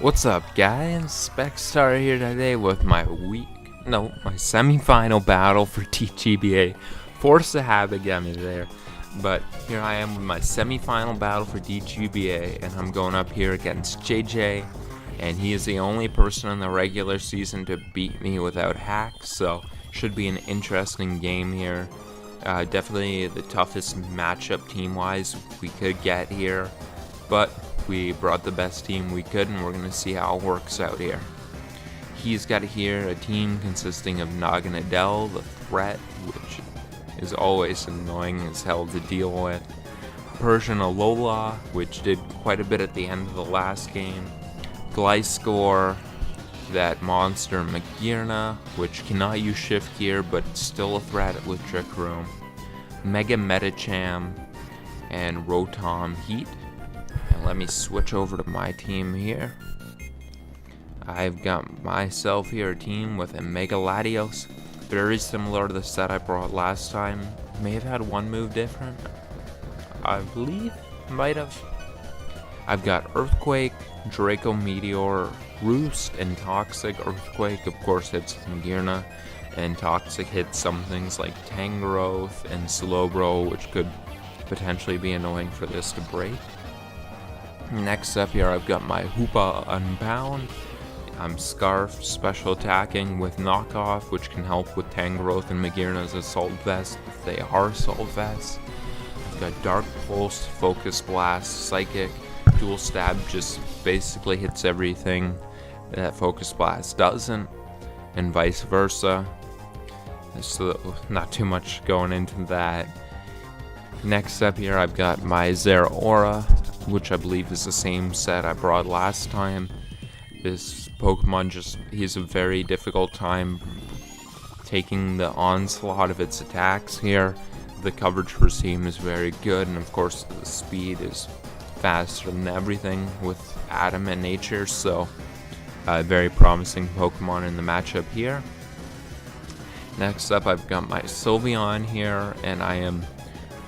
What's up, guys? Specstar here today with my semi-final battle for DGBA. Forced to have it got me there, but here I am with my semi-final battle for DGBA, and I'm going up here against JJ, and he is the only person in the regular season to beat me without hacks, so should be an interesting game here. Definitely the toughest matchup team-wise we could get here, but we brought the best team we could, and we're going to see how it works out here. He's got here a team consisting of Naganadel, the threat, which is always annoying as hell to deal with. Persian Alola, which did quite a bit at the end of the last game. Gliscor, that monster Magearna, which cannot use Shift Gear, but still a threat with Trick Room. Mega Medicham, and Rotom Heat. Let me switch over to my team here. I've got myself here a team with a Mega Latios, very similar to the set I brought last time. May have had one move different, I believe, might have. I've got Earthquake, Draco Meteor, Roost, and Toxic. Earthquake, of course, hits Magearna, and Toxic hits some things like Tangrowth and Slowbro, which could potentially be annoying for this to break. Next up here, I've got my Hoopa Unbound. I'm Scarf, special attacking with Knockoff, which can help with Tangrowth and Magearna's Assault Vest if they are Assault Vests. I've got Dark Pulse, Focus Blast, Psychic. Dual Stab just basically hits everything that Focus Blast doesn't, and vice versa. So not too much going into that. Next up here, I've got my Zeraora, which I believe is the same set I brought last time. This Pokemon he's a very difficult time taking the onslaught of its attacks here. The coverage regime is very good, and of course the speed is faster than everything with Adamant Nature, so very promising Pokemon in the matchup here. Next up, I've got my Sylveon here, and I am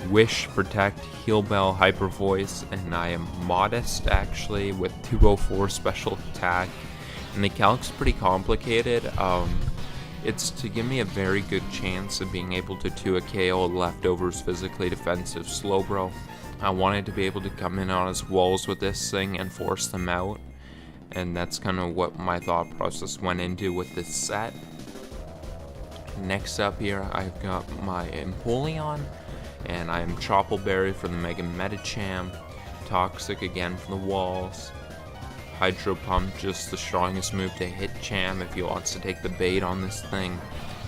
Wish, Protect, Heal Bell, Hyper Voice, and I am Modest actually with 204 special attack. And the calc's pretty complicated. It's to give me a very good chance of being able to 2 a KO leftovers physically defensive Slowbro. I wanted to be able to come in on his walls with this thing and force them out, and that's kind of what my thought process went into with this set. Next up here, I've got my Empoleon, and I am Choppleberry for the Mega Medicham, Toxic again for the walls, Hydro Pump, just the strongest move to hit Cham if he wants to take the bait on this thing,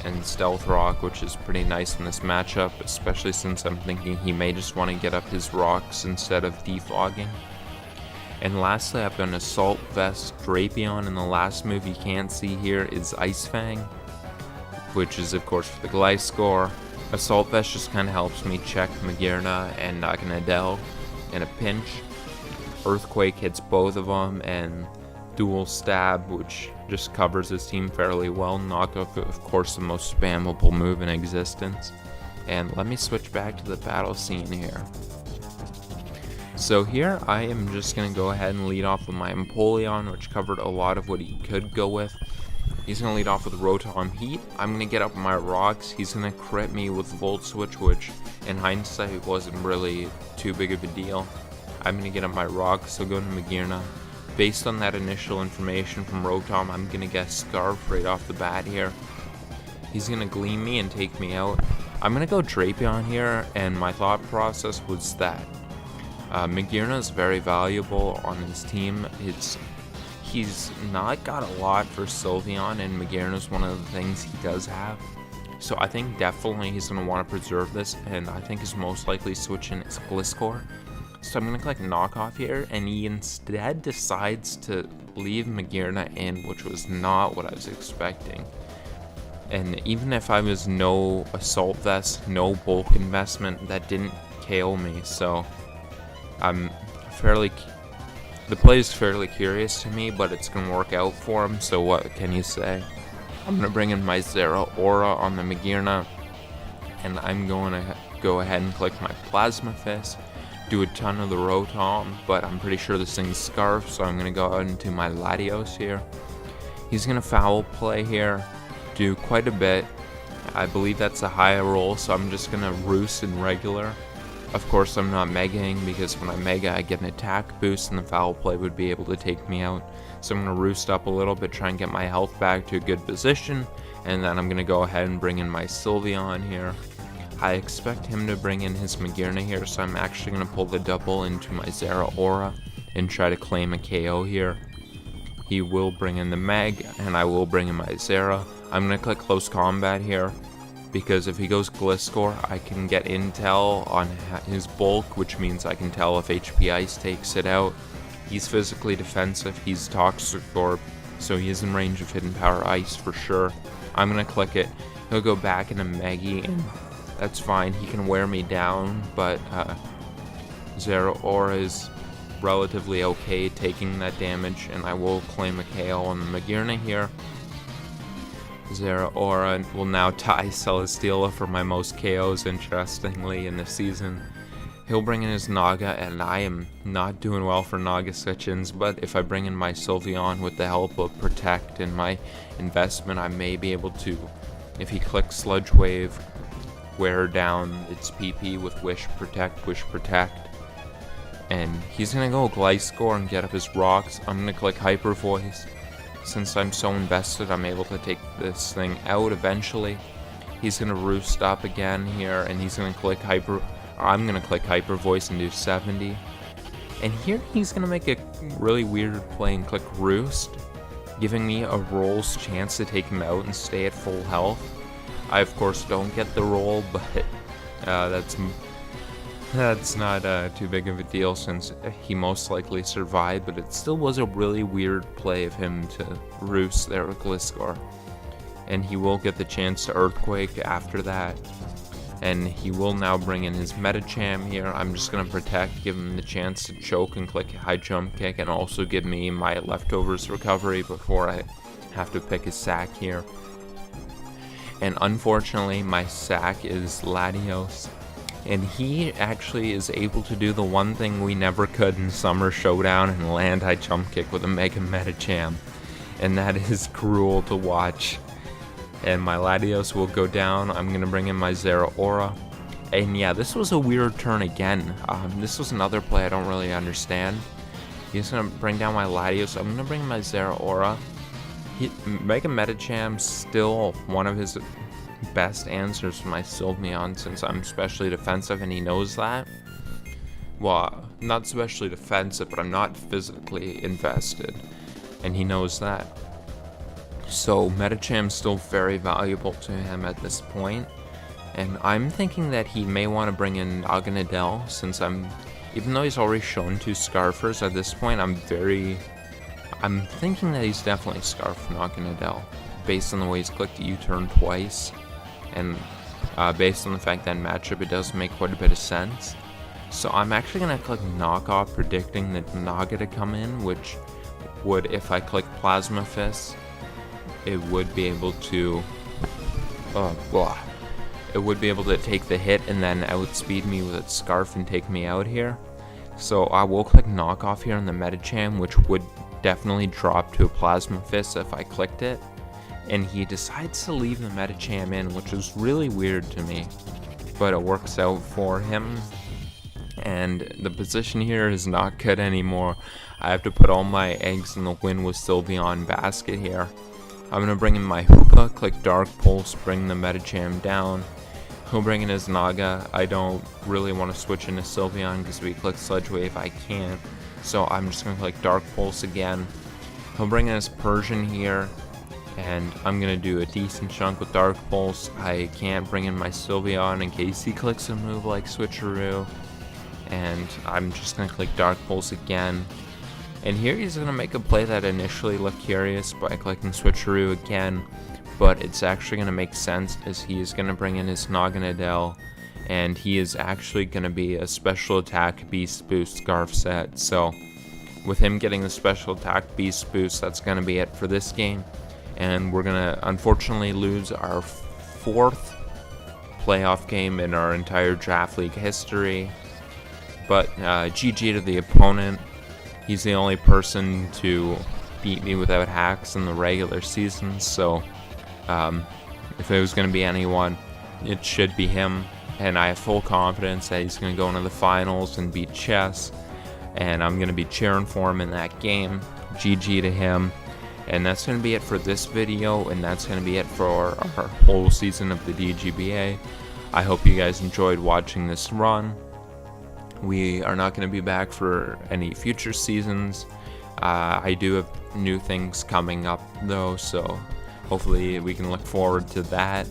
and Stealth Rock, which is pretty nice in this matchup, especially since I'm thinking he may just want to get up his rocks instead of defogging. And lastly, I've got an Assault Vest Drapion, and the last move you can't see here is Ice Fang, which is of course for the Gliscor. Assault Vest just kind of helps me check Magearna and Naganadel in a pinch. Earthquake hits both of them, and Dual Stab, which just covers his team fairly well. Knockoff, of course, the most spammable move in existence. And let me switch back to the battle scene here. So here I am just going to go ahead and lead off with my Empoleon, which covered a lot of what he could go with. He's going to lead off with Rotom Heat. I'm going to get up my rocks. He's going to crit me with Volt Switch, which in hindsight wasn't really too big of a deal. I'm going to get up my rocks, so go to Magearna. Based on that initial information from Rotom, I'm going to get Scarf right off the bat here. He's going to Gleam me and take me out. I'm going to go Drapion here, and my thought process was that Magearna is very valuable on his team. He's not got a lot for Sylveon, and Magearna is one of the things he does have. So I think definitely he's going to want to preserve this, and I think his most likely switch in is Gliscor. So I'm going to click Knockoff here, and he instead decides to leave Magearna in, which was not what I was expecting. And even if I was no Assault Vest, no bulk investment, that didn't KO me, so the play is fairly curious to me, but it's going to work out for him, so what can you say? I'm going to bring in my Zeraora on the Magearna, and I'm going to go ahead and click my Plasma Fist. do a ton of the Rotom, but I'm pretty sure this thing's Scarf, so I'm going to go out into my Latios here. He's going to Foul Play here, do quite a bit. I believe that's a high roll, so I'm just going to Roost in regular. Of course, I'm not Megaing, because when I Mega, I get an attack boost, and the Foul Play would be able to take me out. So I'm going to Roost up a little bit, try and get my health back to a good position, and then I'm going to go ahead and bring in my Sylveon here. I expect him to bring in his Magearna here, so I'm actually going to pull the double into my Zeraora and try to claim a KO here. He will bring in the Meg, and I will bring in my Zera. I'm going to click Close Combat here, because if he goes Gliscor, I can get intel on his bulk, which means I can tell if HP Ice takes it out. He's physically defensive, he's Toxic Orb, so he is in range of Hidden Power Ice for sure. I'm going to click it. He'll go back into Meggy, and that's fine. He can wear me down, but Zeraora is relatively okay taking that damage, and I will claim a KO on the Magearna here. Zeraora will now tie Celesteela for my most KOs, interestingly, in the season. He'll bring in his Naga, and I am not doing well for Naga Sitchins, but if I bring in my Sylveon with the help of Protect and my investment, I may be able to, if he clicks Sludge Wave, wear down its PP with Wish Protect, and he's gonna go Gliscor and get up his rocks. I'm gonna click Hyper Voice. Since I'm so invested, I'm able to take this thing out eventually. He's gonna Roost up again here, and he's gonna click I'm gonna click Hyper Voice and do 70. And here he's gonna make a really weird play and click Roost, giving me a roll's chance to take him out and stay at full health. I of course don't get the roll, but that's not too big of a deal since he most likely survived, but it still was a really weird play of him to Roost there with Gliscor. And he will get the chance to Earthquake after that. And he will now bring in his Medicham here. I'm just going to Protect, give him the chance to choke and click High Jump Kick, and also give me my Leftovers recovery before I have to pick his sack here. And unfortunately, my sack is Latios. And he actually is able to do the one thing we never could in Summer Showdown and land High Jump Kick with a Mega Medicham. And that is cruel to watch. And my Latios will go down. I'm going to bring in my Zeraora. And yeah, this was a weird turn again. This was another play I don't really understand. He's going to bring down my Latios. I'm going to bring in my Zeraora. Mega Medicham still one of his best answers for my Sylveon, since I'm especially defensive and he knows that. Well, not especially defensive, but I'm not physically invested, and he knows that. So Medicham's still very valuable to him at this point, and I'm thinking that he may want to bring in Naganadel, since even though he's already shown 2 Scarfers at this point, I'm thinking that he's definitely Scarf Naganadel, based on the way he's clicked U-turn twice. And based on the fact that in matchup it does make quite a bit of sense. So I'm actually going to click Knockoff, predicting that Naga to come in, which would, if I click Plasma Fist, it would be able to it would be able to take the hit and then outspeed me with its Scarf and take me out here. So I will click Knockoff here on the Medicham, which would definitely drop to a Plasma Fist if I clicked it. And he decides to leave the Medicham in, which is really weird to me, but it works out for him. And the position here is not good anymore. I have to put all my eggs in the Win with Sylveon basket here. I'm going to bring in my Hookah, click Dark Pulse, bring the Medicham down. He'll bring in his Naga. I don't really want to switch into Sylveon because if we click Sludge Wave, I can't. So I'm just going to click Dark Pulse again. He'll bring in his Persian here. And I'm going to do a decent chunk with Dark Pulse. I can't bring in my Sylveon in case he clicks a move like Switcheroo. And I'm just going to click Dark Pulse again. And here he's going to make a play that initially looked curious by clicking Switcheroo again. But it's actually going to make sense as he is going to bring in his Naganadel. And he is actually going to be a Special Attack Beast Boost Scarf set. So with him getting the Special Attack Beast Boost, that's going to be it for this game. And we're going to unfortunately lose our 4th playoff game in our entire Draft League history. But GG to the opponent. He's the only person to beat me without hacks in the regular season, so if it was going to be anyone, it should be him. And I have full confidence that he's going to go into the finals and beat Chess, and I'm going to be cheering for him in that game. GG to him. And that's going to be it for this video, and that's going to be it for our whole season of the DGBA. I hope you guys enjoyed watching this run. We are not going to be back for any future seasons. I do have new things coming up though, so hopefully we can look forward to that.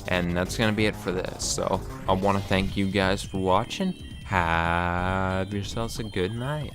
And that's going to be it for this. So I want to thank you guys for watching. Have yourselves a good night.